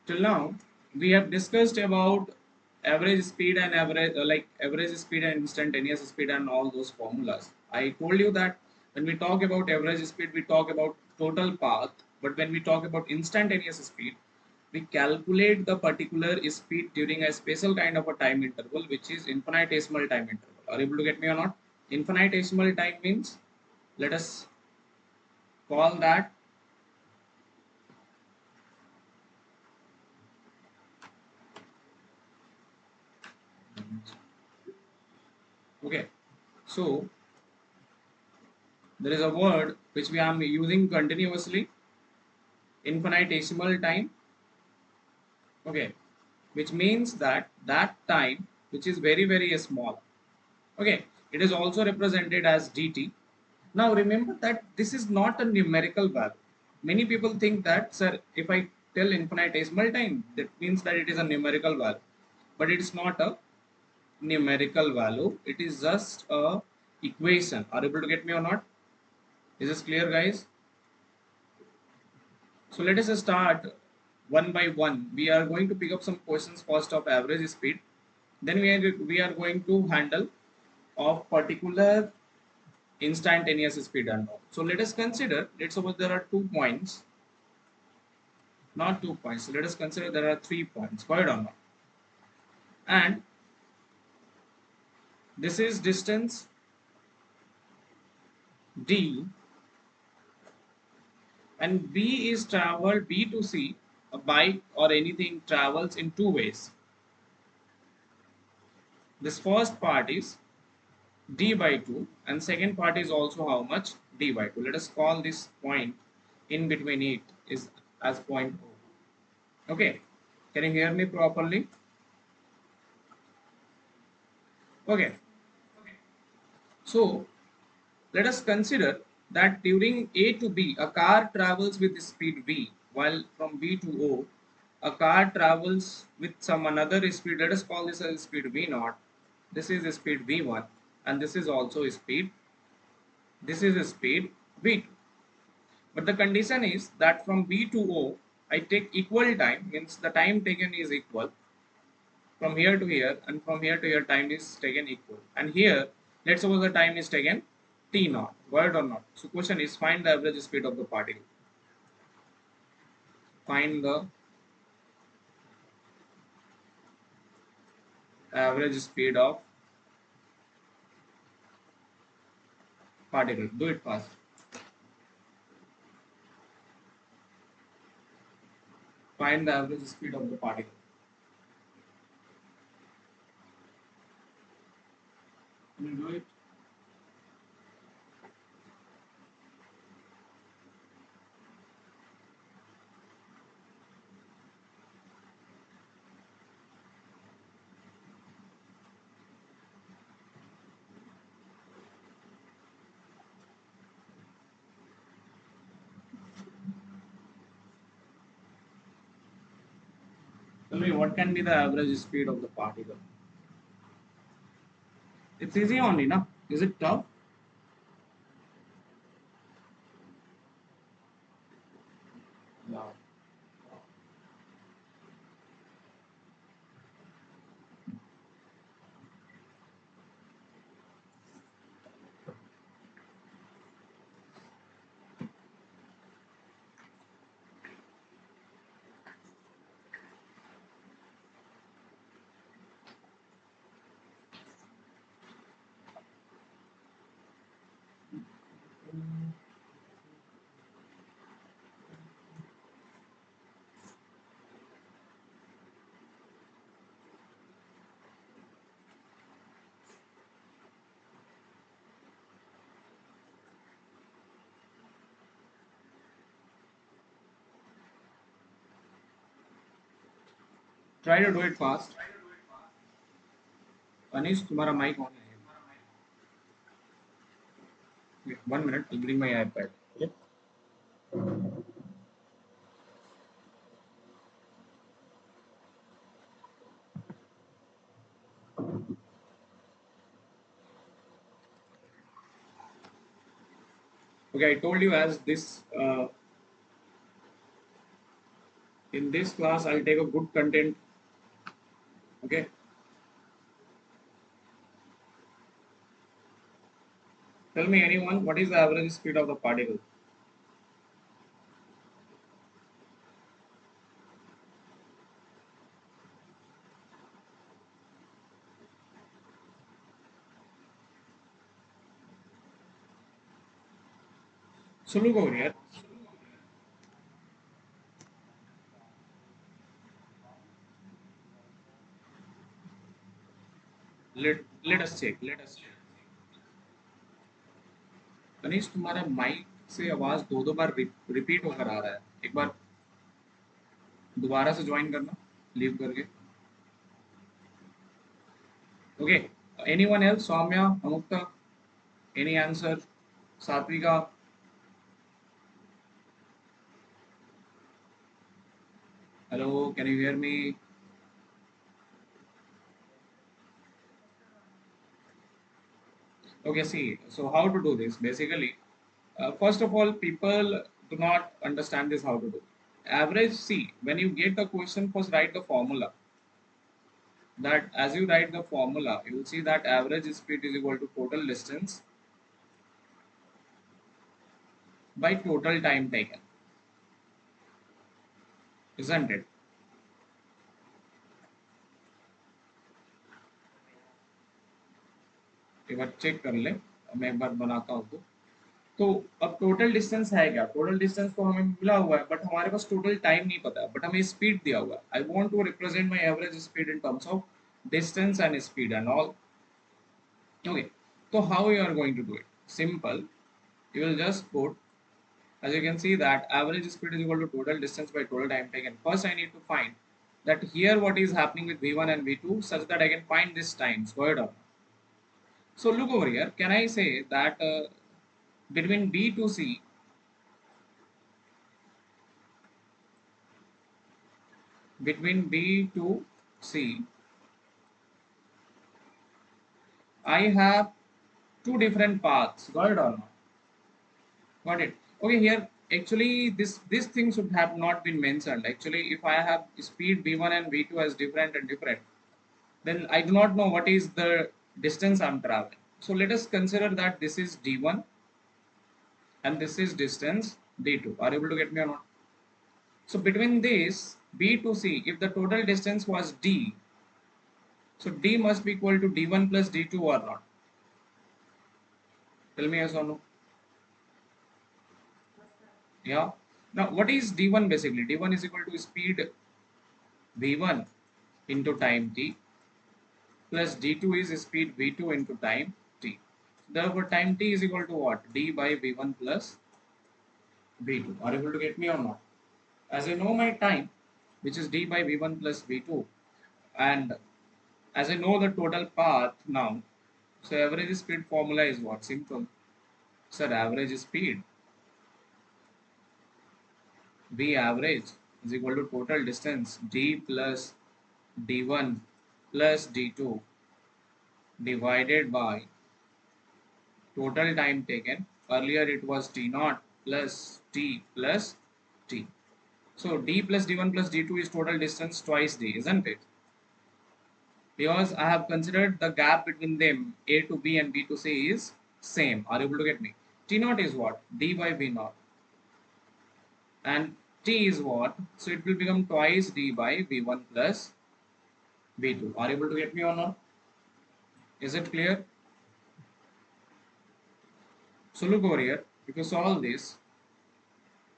Till now we have discussed about average speed and average speed and instantaneous speed and all those formulas. I told you that when we talk about average speed we talk about total path, but when we talk about instantaneous speed we calculate the particular speed during a special kind of a time interval, which is infinitesimal time interval. Are you able to get me or not? Infinitesimal time means, let us call that, okay, so there is a word which we are using continuously, infinitesimal time, okay, which means that that time which is very very small, okay, it is also represented as dt. Now remember that this is not a numerical value. Many people think that, sir, if I tell infinitesimal time, that means that it is a numerical value, but it is not a numerical value, it is just a equation. Are you able to get me or not? Is this clear, guys? So let us start one by one. We are going to pick up some questions first of average speed. Then we are going to handle of particular instantaneous speed and all. So let us consider. Let's suppose there are 2 points, not 2 points. So let us consider there are 3 points. Correct or not? And this is distance d, and B is traveled B to C. A bike or anything travels in two ways. This first part is d by 2 and second part is also how much, d by 2. Let us call this point in between it is as point O. Okay, can you hear me properly? Okay, so let us consider that during A to B a car travels with speed v, while from B to O a car travels with some another speed. Let us call this as speed v0. This is speed v1 and this is also speed, this is speed v2. But the condition is that from B to O, I take equal time, means the time taken is equal from here to here, and from here to here time is taken equal. And here, let's suppose the time is taken t naught, word or not. So question is find the average speed of the particle. Find the average speed of particle. Do it fast. Find the average speed of the particle. Can you do it? Tell me what can be the average speed of the particle. It's easy only, na? Is it tough? No. Try to do it fast. Anish, तुम्हारा mic on है. Wait, 1 minute. I'll bring my iPad. Okay. Okay. I told you as this In this class, I'll take a good content. Okay. Tell me anyone, what is the average speed of the particle? So look over here. Let us check. Let us check. Ganesh तुम्हारा mic से आवाज दो दो बार repeat होकर आ रहा है, एक बार दोबारा से ज्वाइन करना, लीव करके. Okay. Anyone else? Saumya, Amukta, any answer? Satvika? Hello, can you hear me? Okay, see, so how to do this? Basically, first of all, people do not understand this how to do. Average, see, when you get the question, first write the formula. That as you write the formula, you will see that average speed is equal to total distance by total time taken, isn't it? एक बार check कर ले, मैं एक बार बनाता हूँ तो अब total distance है क्या? टोटल डिस्टेंस तो हमें मिला हुआ है, बट हमारे पास टोटल टाइम नहीं पता है, बट हमें स्पीड दिया हुआ है. I want to represent my average speed in terms of distance and speed and all. Okay, so how you are going to do it? Simple. You will just put, as you can see, that average speed is equal to total distance by total time taken. First I need to find that here what is happening with v1 and v2 such that I can find this times. Go ahead. So look over here, can I say that between b to c, between b to c, I have two different paths. Got it or not? Got it. Okay, here actually this thing should have not been mentioned. Actually, if I have speed v1 and v2 as different and different, then I do not know what is the distance I'm traveling. So let us consider that this is d1 and this is distance d2. Are you able to get me or not? So between this b to c, if the total distance was d, so d must be equal to d1 plus d2 or not? Tell me yes or no. Yeah. Now what is d1 basically? d1 is equal to speed v1 into time t plus d2 is speed v2 into time t. Therefore, time t is equal to what? D by v1 plus v2. Are you able to get me or not? As I know my time, which is d by v1 plus v2, and as I know the total path now, so average speed formula is what? Simple. Sir, average speed v average is equal to total distance d plus d1 plus d2 divided by total time taken. Earlier it was t naught plus t plus t. So d plus d1 plus d2 is total distance twice d, isn't it? Because I have considered the gap between them, a to b and b to c is same. Are you able to get me? T naught is what? D by v naught. And t is what? So it will become twice d by v1 plus v2. Are you able to get me or not? Is it clear? So look over here. If you solve this,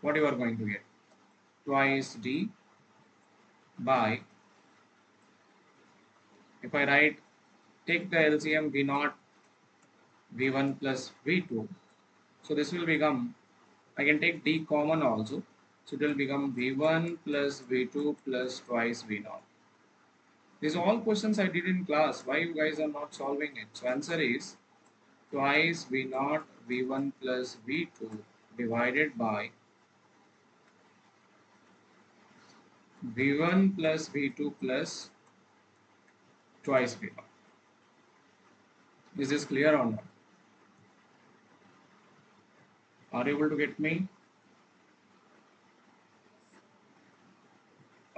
what you are going to get? Twice d by, if I write, take the LCM v0 v1 plus v2, so this will become, I can take d common also, so it will become v1 plus v2 plus twice v0. These are all questions I did in class. Why you guys are not solving it? So answer is twice v0 v1 plus v2 divided by v1 plus v2 plus twice v0. Is this clear or not? Are you able to get me?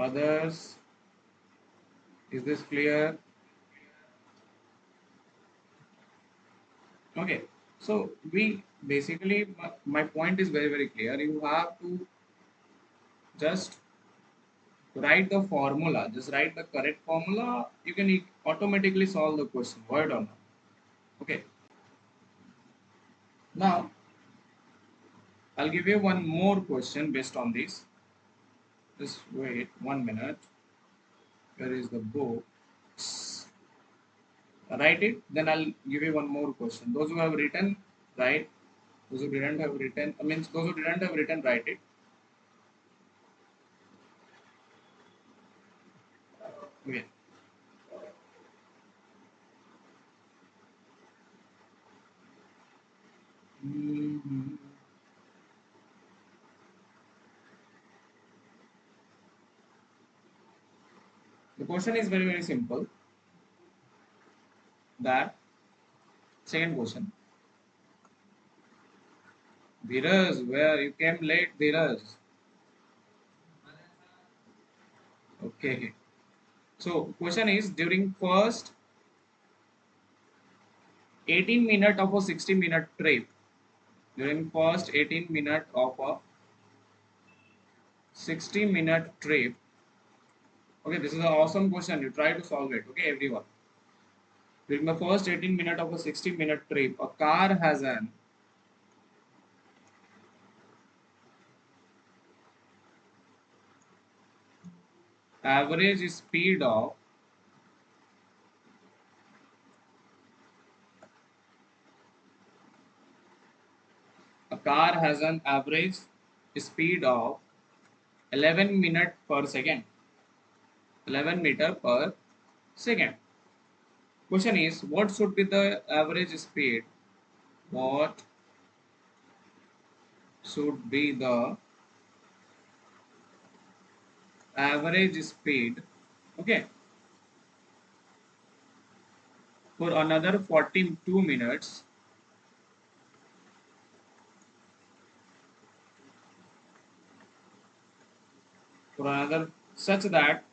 Others, is this clear? Okay, so we basically, my point is very clear. You have to just write the formula, just write the correct formula. You can automatically solve the question, word or not. Okay, now I'll give you one more question based on this. Just wait 1 minute. Where is the book? Write it, then I'll give you one more question. Those who have written, write. Those who didn't have written, I mean, those who didn't have written, write it. Okay. Mhm. The question is very simple. That second question. Dheeraj, where you came late, Dheeraj. Okay. So question is during first 18 minute of a 60-minute trip. During first 18 minute of a 60-minute trip. Okay, this is an awesome question. You try to solve it. Okay, everyone. During the first 18 minute of a 60-minute trip, a car has an average speed of a car has an average speed of 11 minute per second. 11 meter per second. Question is, what should be the average speed? What should be the average speed? Okay, for another 42 minutes, for another such that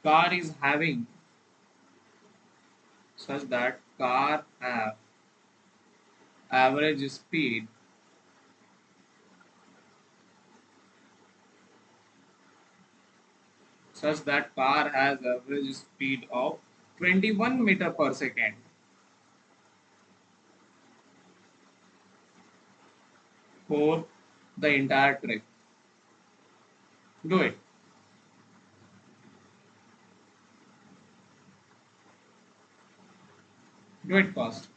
car is having such that car have average speed such that car has average speed of 21 meter per second for the entire trip. Do it. Do it fast.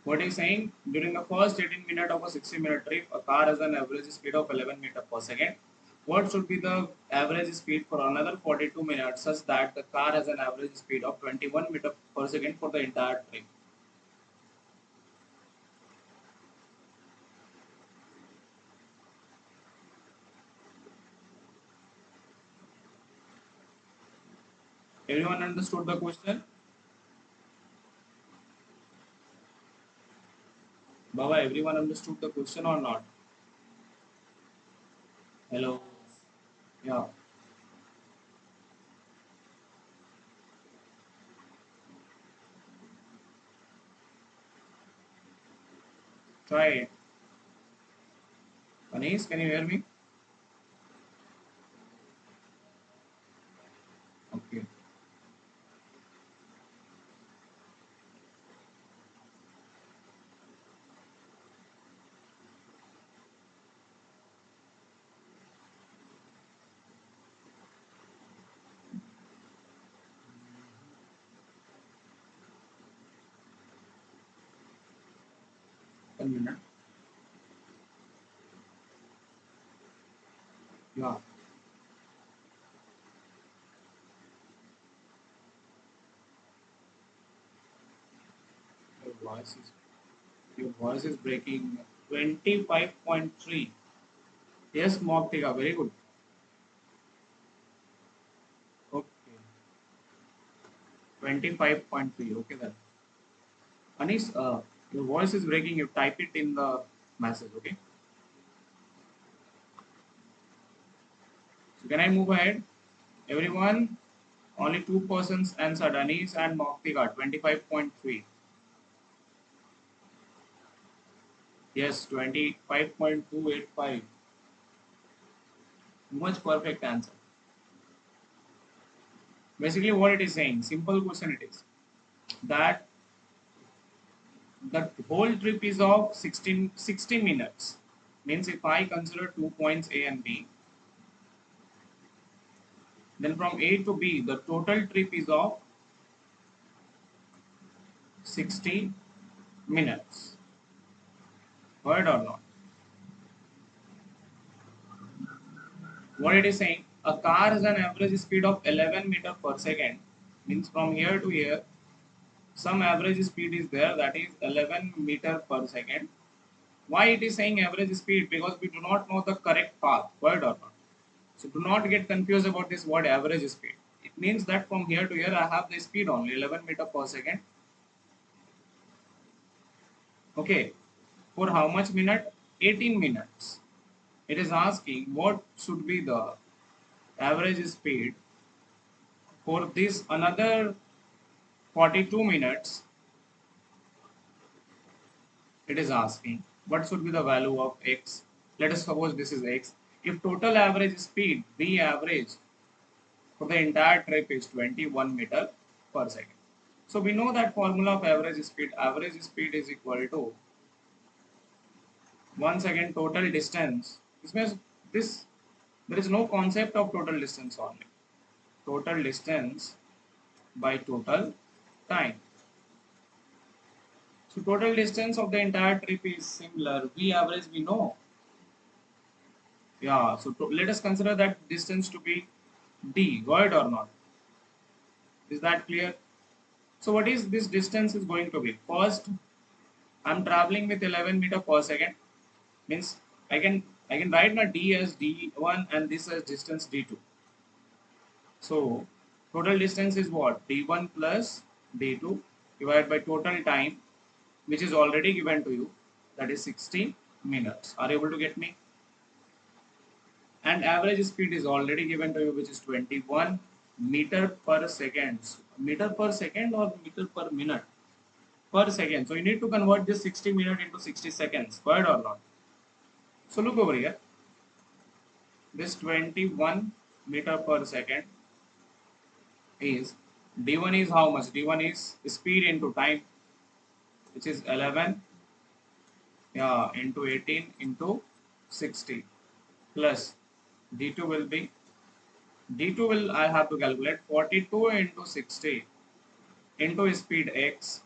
What he's saying, during the first 18 minutes of a 60-minute trip, a car has an average speed of 11 meter per second. What should be the average speed for another 42 minutes such that the car has an average speed of 21 meter per second for the entire trip? Everyone understood the question? Baba, everyone understood the question or not? Hello? Yeah, try it. Manish, can you hear me? Okay. 1 minute. Yeah. Your voice is your voice is breaking. 25.3. Yes, Moktika, very good. Okay. 25.3. Okay then. Anis, your voice is breaking. You type it in the message. Okay. So can I move ahead? Everyone, only two persons answered. Anis and Moktika. 25.3. Yes, 25.285. Much perfect answer. Basically, what it is saying, simple question it is that the whole trip is of 60 minutes. Means if I consider 2 points A and B, then from A to B, the total trip is of 60 minutes. Heard or not? What it is saying, a car has an average speed of 11 meter per second. Means from here to here, some average speed is there, that is 11 meter per second. Why it is saying average speed? Because we do not know the correct path. Heard or not? So do not get confused about this word average speed. It means that from here to here I have the speed only 11 meter per second. Okay. For how much minute? 18 minutes. It is asking what should be the average speed for this another 42 minutes. It is asking what should be the value of x. Let us suppose this is x. If total average speed V average for the entire trip is 21 meter per second. So we know that formula of average speed. Average speed is equal to once again total distance. This means this there is no concept of total distance only. Total distance by total time. So total distance of the entire trip is similar. V average we know. Yeah. So let us consider that distance to be d. Got it or not? Is that clear? So what is this distance is going to be? First, I'm traveling with 11 meter per second. Means I can write my d as d1 and this as distance d2. So total distance is what? d1 plus d2 divided by total time, which is already given to you, that is 60 minutes. Are you able to get me? And average speed is already given to you, which is 21 meter per second. Meter per second or meter per minute? Per second. So you need to convert this 60 minute into 60 seconds. Correct or not? So look over here. This 21 meter per second is d1 is how much? D1 is speed into time, which is 11, yeah, into 18 into 60 plus d2 will be d2 will I have to calculate 42 into 60 into speed x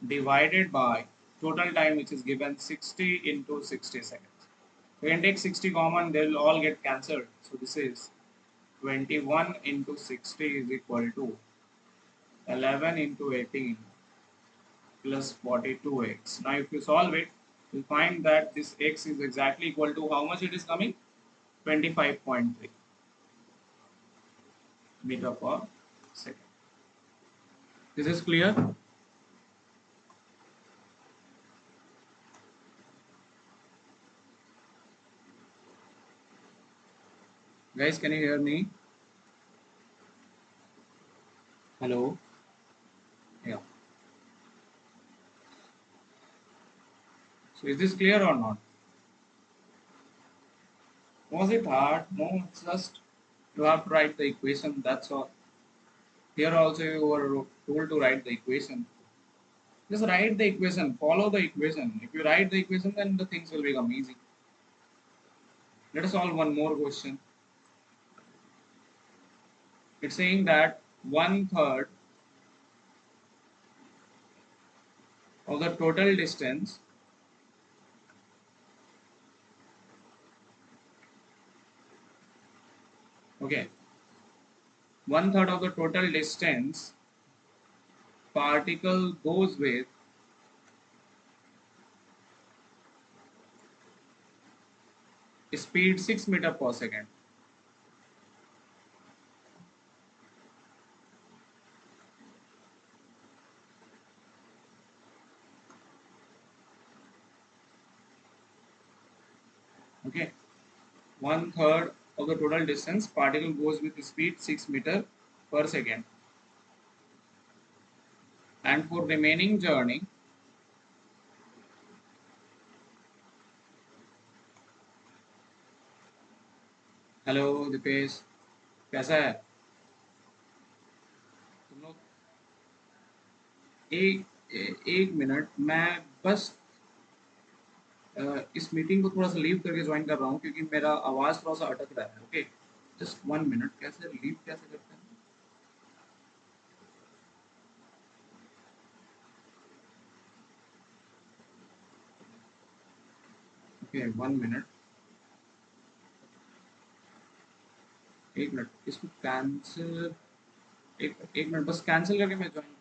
divided by total time, which is given 60 into 60 seconds. We can take 60 common, they will all get cancelled. So this is 21 into 60 is equal to 11 into 18 plus 42x. Now if you solve it, you'll find that this x is exactly equal to how much it is coming? 25.3 meter per second. This is clear? Guys, can you hear me? Hello? Yeah. So is this clear or not? Was it hard? No, it's just you have to write the equation, that's all. Here also you were told to write the equation. Just write the equation, follow the equation. If you write the equation, then the things will become easy. Let us solve one more question. It's saying that 1/3 of the total distance Okay, one third of the total distance particle goes with speed 6 meter per second. Okay, one third of the total distance particle goes with speed 6 meter per second, and for remaining journey, hello Dipesh, कैसा है तुम लोग? एक minute, मैं बस इस meeting को थोड़ा सा लीव करके ज्वाइन कर रहा हूँ क्योंकि मेरा आवाज़ थोड़ा सा अटक रहा है। ओके, जस्ट 1 मिनट, कैसे लीव कैसे करते हैं? ओके, 1 मिनट, एक मिनट इसको कैंसिल, एक एक मिनट बस कैंसिल करके मैं ज्वाइन